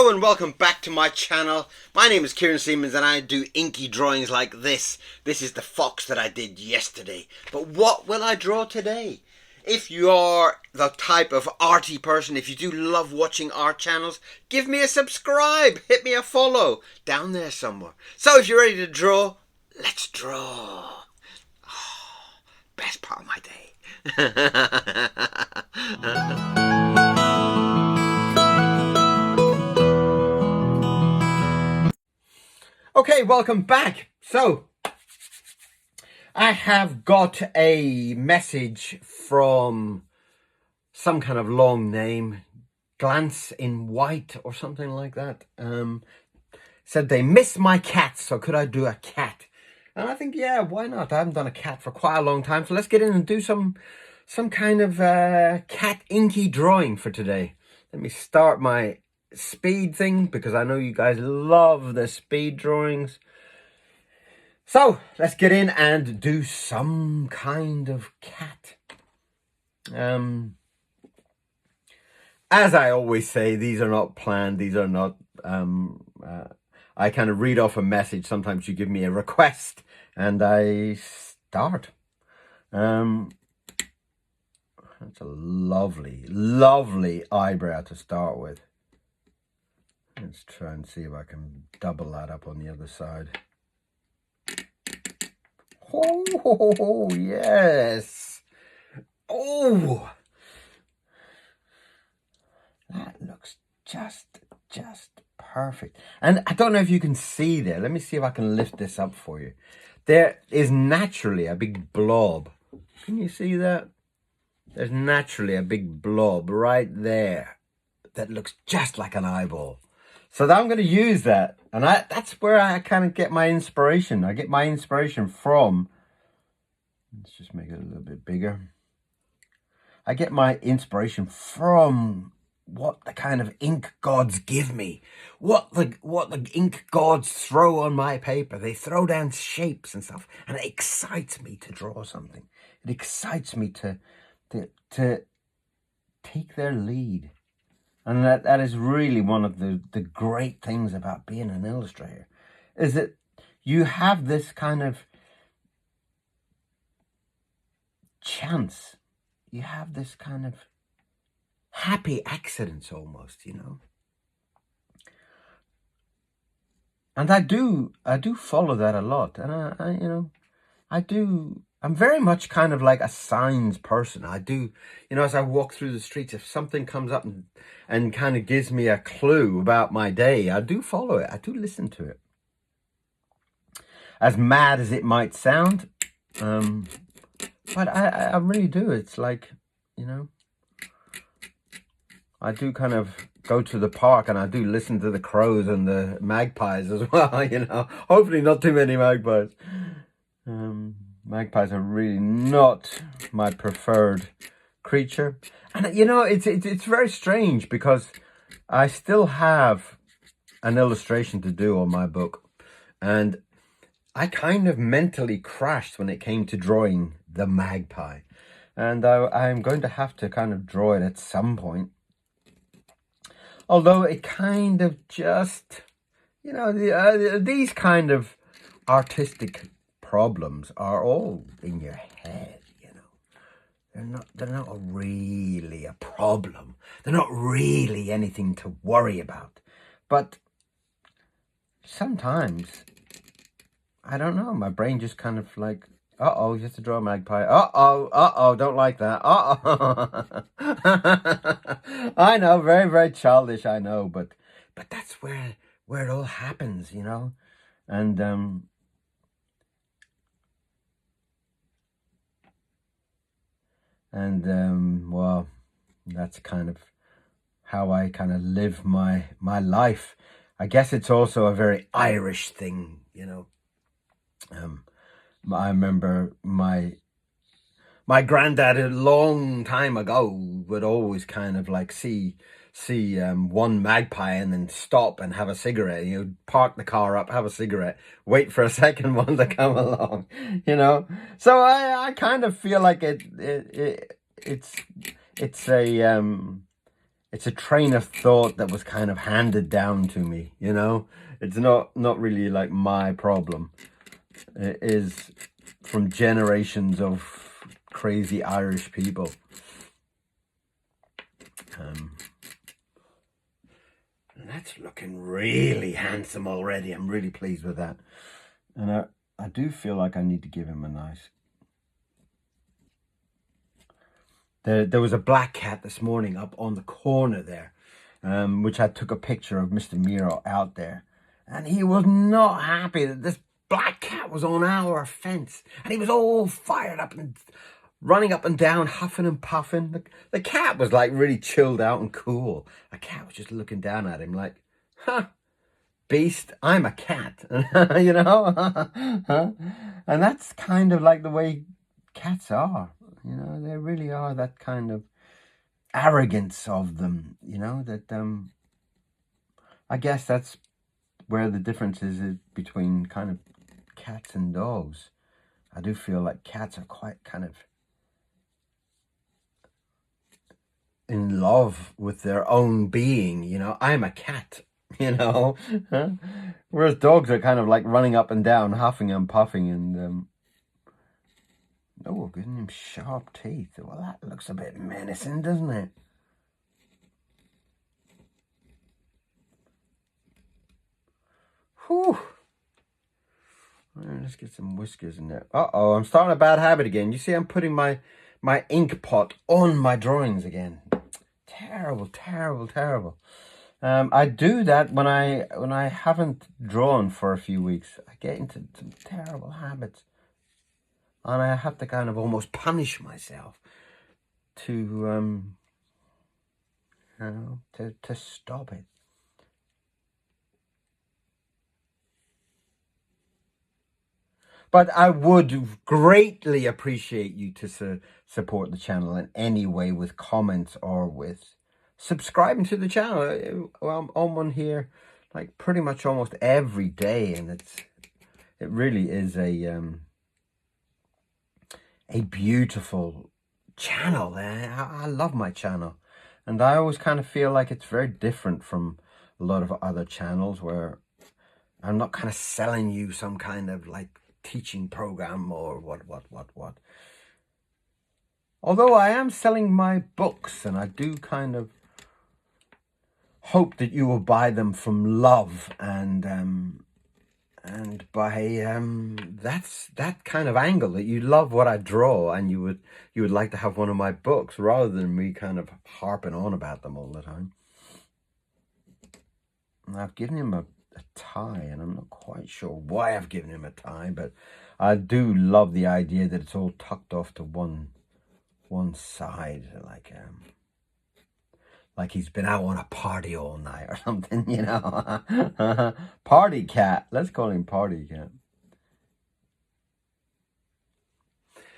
Hello and welcome back to my channel. My name is Kieron Seamons and I do inky drawings like this. This is the fox that I did yesterday. But what will I draw today? If you're the type of arty person, if you do love watching art channels, give me a subscribe, hit me a follow down there somewhere. So if you're ready to draw, let's draw. Oh, best part of my day. Okay, welcome back. So, I have got a message from some kind of long name, Glance in White or something like that. Said they miss my cat, so could I do a cat? And I think, yeah, why not? I haven't done a cat for quite a long time, so let's get in and do some kind of cat inky drawing for today. Let me start my speed thing because I know you guys love the speed drawings. So let's get in and do some kind of cat. As I always say, these are not planned. These are not I kind of read off a message. Sometimes you give me a request and I start. That's a lovely eyebrow to start with. Let's try and see if I can double that up on the other side. Oh, yes. Oh, that looks just perfect. And I don't know if you can see there. Let me see if I can lift this up for you. There is naturally a big blob. Can you see that? There's naturally a big blob right there that looks just like an eyeball. So I'm going to use that, and that's where I kind of get my inspiration. I get my inspiration from, let's just make it a little bit bigger. I get my inspiration from what the kind of ink gods give me. What the ink gods throw on my paper. They throw down shapes and stuff, and it excites me to draw something. It excites me to take their lead. And that is really one of the great things about being an illustrator, is that you have this kind of chance. You have this kind of happy accidents almost, you know. And I do follow that a lot. And I'm very much kind of like a signs person. I do, as I walk through the streets, if something comes up and kind of gives me a clue about my day, I do follow it. I do listen to it. As mad as it might sound, but I really do. It's like, I do kind of go to the park and I do listen to the crows and the magpies as well, Hopefully not too many magpies. Magpies are really not my preferred creature. And, it's very strange because I still have an illustration to do on my book. And I kind of mentally crashed when it came to drawing the magpie. And I'm going to have to kind of draw it at some point. Although it kind of just, these kind of artistic problems are all in your head, They're not really a problem. They're not really anything to worry about. But sometimes, I don't know, my brain just kind of like, uh-oh, you have to draw a magpie. Uh-oh, don't like that. Uh-oh. I know, very, very childish, I know, but that's where it all happens, And well, that's kind of how I kind of live my life. I guess it's also a very Irish thing, I remember my granddad a long time ago would always kind of like see one magpie and then stop and have a cigarette. Park the car up, have a cigarette, wait for a second one to come along, So I kind of feel like it's a it's a train of thought that was kind of handed down to me, you know? It's not really like my problem. It is from generations of crazy Irish people. And that's looking really handsome already. I'm really pleased with that. And I do feel like I need to give him a nice... There was a black cat this morning up on the corner there, which I took a picture of Mr. Miro out there. And he was not happy that this black cat was on our fence. And he was all fired up and running up and down, huffing and puffing. The cat was like really chilled out and cool. The cat was just looking down at him like, huh, beast, I'm a cat, you know? And that's kind of like the way cats are, you know? They really are, that kind of arrogance of them, you know? That I guess that's where the difference is between kind of cats and dogs. I do feel like cats are quite kind of in love with their own being, you know? I'm a cat, you know? Whereas dogs are kind of like running up and down, huffing and puffing, and oh, we're giving him sharp teeth. Well, that looks a bit menacing, doesn't it? Whew. Let's get some whiskers in there. Uh-oh, I'm starting a bad habit again. You see, I'm putting my ink pot on my drawings again. Terrible, terrible, terrible. I do that when I haven't drawn for a few weeks. I get into some terrible habits. And I have to kind of almost punish myself to, you know, to stop it. But I would greatly appreciate you to support the channel in any way with comments or with subscribing to the channel. Well, I'm on one here like pretty much almost every day, and it really is a beautiful channel. I love my channel, and I always kind of feel like it's very different from a lot of other channels where I'm not kind of selling you some kind of like teaching program or what. Although I am selling my books, and I do kind of hope that you will buy them from love and by that's that kind of angle, that you love what I draw and you would like to have one of my books rather than me kind of harping on about them all the time. And I've given him a tie, and I'm not quite sure why I've given him a tie, but I do love the idea that it's all tucked off to one side, like he's been out on a party all night or something, you know. Party cat. Let's call him Party Cat.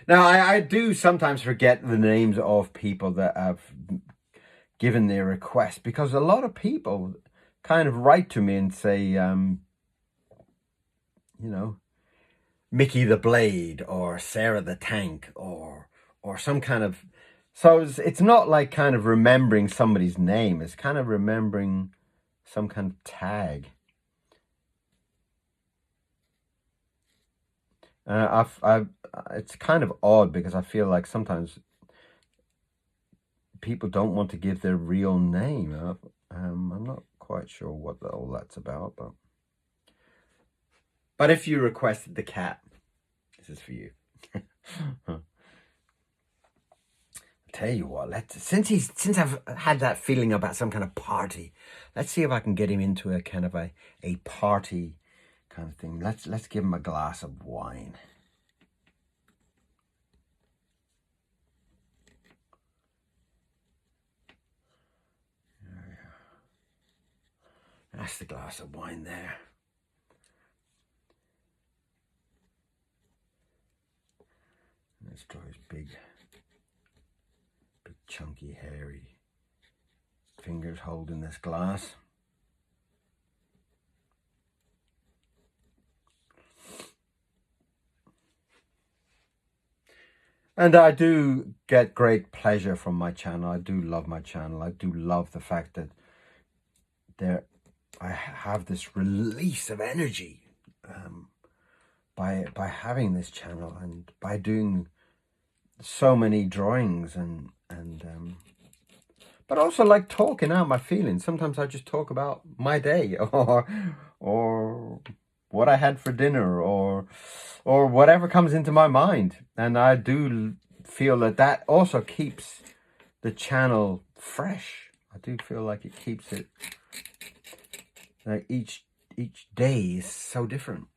Now, I do sometimes forget the names of people that have given their request, because a lot of people kind of write to me and say, you know, Mickey the Blade or Sarah the Tank or some kind of... So it's not like kind of remembering somebody's name. It's kind of remembering some kind of tag. It's kind of odd, because I feel like sometimes people don't want to give their real name. I'm not quite sure what all that's about, but if you requested the cat, this is for you. Tell you what, since I've had that feeling about some kind of party, let's see if I can get him into a kind of a party kind of thing. Let's give him a glass of wine. There we go. That's the glass of wine there. Let's draw his big chunky, hairy fingers holding this glass. And I do get great pleasure from my channel. I do love my channel. I do love the fact that I have this release of energy by having this channel and by doing so many drawings and but also like talking out my feelings. Sometimes I just talk about my day or what I had for dinner or whatever comes into my mind. And I do feel that that also keeps the channel fresh. I do feel like it keeps it, like each day is so different.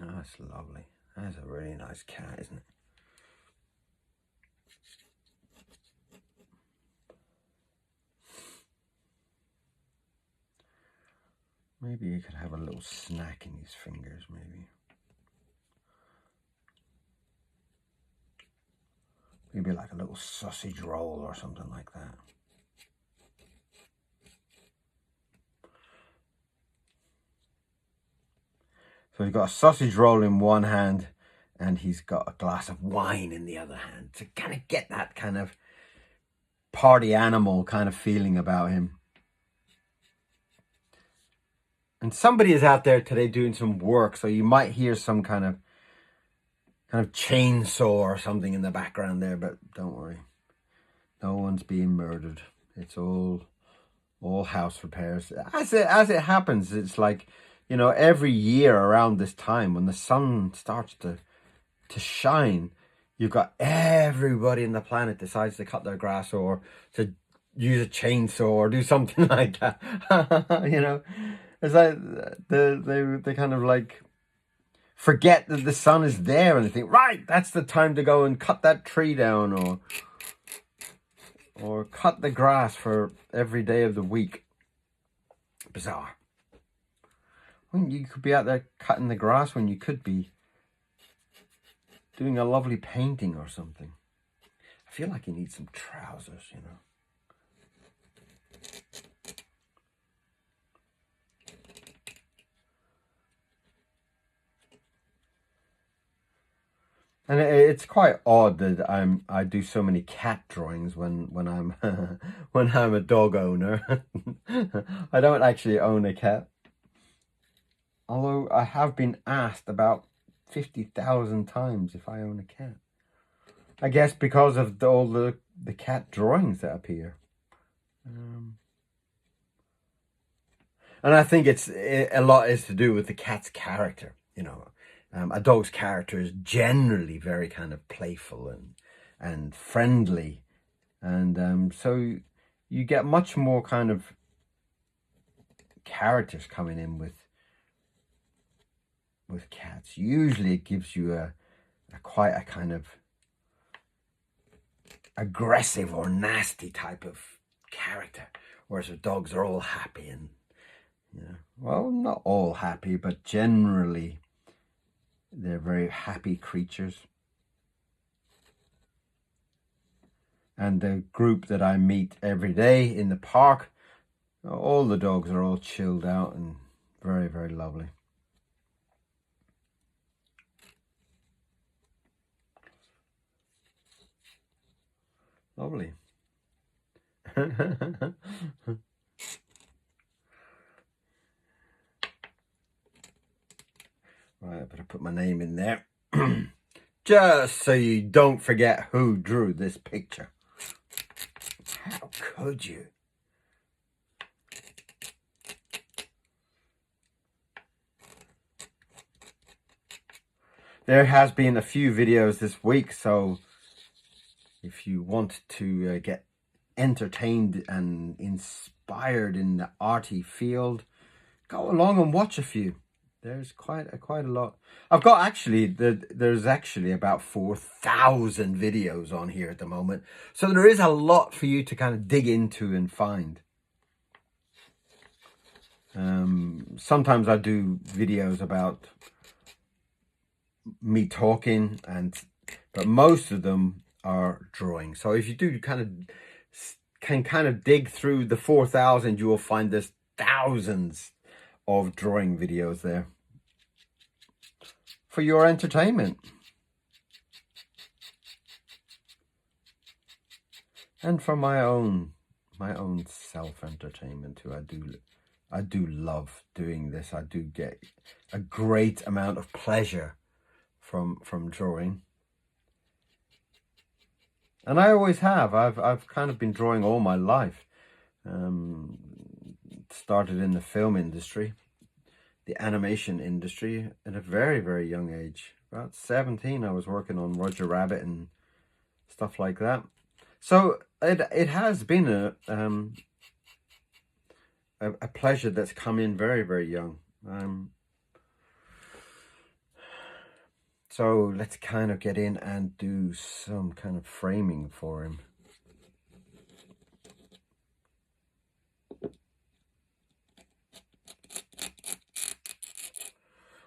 Oh, that's lovely. That's a really nice cat, isn't it? Maybe you could have a little snack in his fingers, maybe. Maybe like a little sausage roll or something like that. So he's got a sausage roll in one hand and he's got a glass of wine in the other hand to kind of get that kind of party animal kind of feeling about him. And somebody is out there today doing some work, so you might hear some kind of chainsaw or something in the background there, but don't worry. No one's being murdered. It's all house repairs. As it happens, it's like, you know, every year around this time when the sun starts to shine, you've got everybody in the planet decides to cut their grass or to use a chainsaw or do something like that. You know, it's like they kind of like forget that the sun is there and they think, right, that's the time to go and cut that tree down or cut the grass for every day of the week. Bizarre. When you could be out there cutting the grass when you could be doing a lovely painting or something. I feel like you need some trousers, you know. And it's quite odd that I do so many cat drawings when I'm when I'm a dog owner. I don't actually own a cat, although I have been asked about 50,000 times if I own a cat. I guess because of all the cat drawings that appear. And I think a lot is to do with the cat's character, you know. A dog's character is generally very kind of playful and friendly. And so you get much more kind of characters coming in with cats. Usually it gives you quite a kind of aggressive or nasty type of character. Whereas the dogs are all happy and, you know, well, not all happy, but generally they're very happy creatures. And the group that I meet every day in the park, all the dogs are all chilled out and very, very lovely. Lovely. Right, I better put my name in there. Just so you don't forget who drew this picture. How could you? There has been a few videos this week, so if you want to get entertained and inspired in the arty field, go along and watch a few. There's quite a lot. I've got there's actually about 4,000 videos on here at the moment. So there is a lot for you to kind of dig into and find. Sometimes I do videos about me talking, but most of them are drawing. So if you do kind of dig through the 4,000, you will find there's thousands of drawing videos there for your entertainment. And for my own self-entertainment too. I do love doing this. I do get a great amount of pleasure from drawing. And I always have. I've kind of been drawing all my life. Started in the film industry, the animation industry at a very, very young age. About 17, I was working on Roger Rabbit and stuff like that. So it has been a pleasure that's come in very, very young. So let's kind of get in and do some kind of framing for him.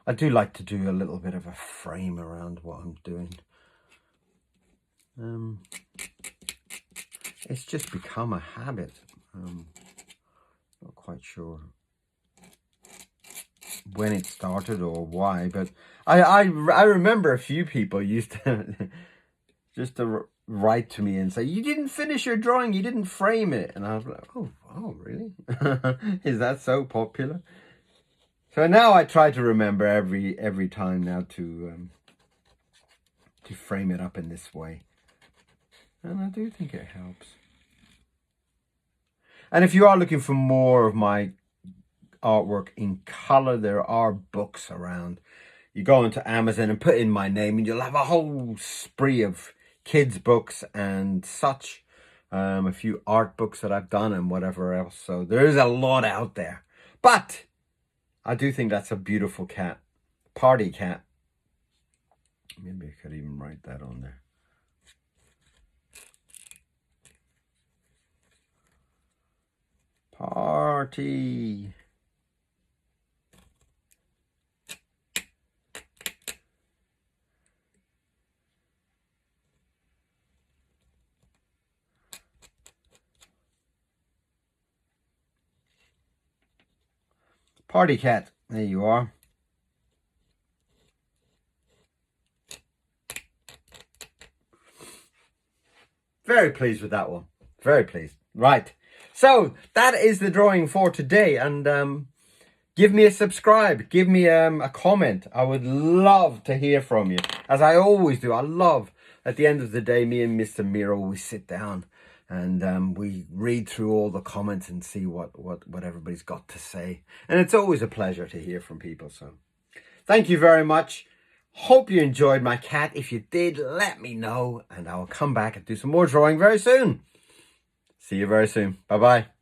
I do like to do a little bit of a frame around what I'm doing. It's just become a habit. Not quite sure when it started or why, but I remember a few people used to just to write to me and say, "You didn't finish your drawing, you didn't frame it," and I was like, "Oh, really? Is that so popular?" So now I try to remember every time now to frame it up in this way, and I do think it helps. And if you are looking for more of my artwork in color, there are books around. You go into Amazon and put in my name and you'll have a whole spree of kids books and such. A few art books that I've done and whatever else. So there is a lot out there. But I do think that's a beautiful cat. Party cat. Maybe I could even write that on there. Party. Party cat. There you are. Very pleased with that one. Very pleased. Right. So that is the drawing for today. And give me a subscribe. Give me a comment. I would love to hear from you. As I always do. I love, at the end of the day, me and Mr. Miro, we sit down and we read through all the comments and see what everybody's got to say. And it's always a pleasure to hear from people. So thank you very much. Hope you enjoyed my cat. If you did, let me know and I will come back and do some more drawing very soon. See you very soon. Bye-bye.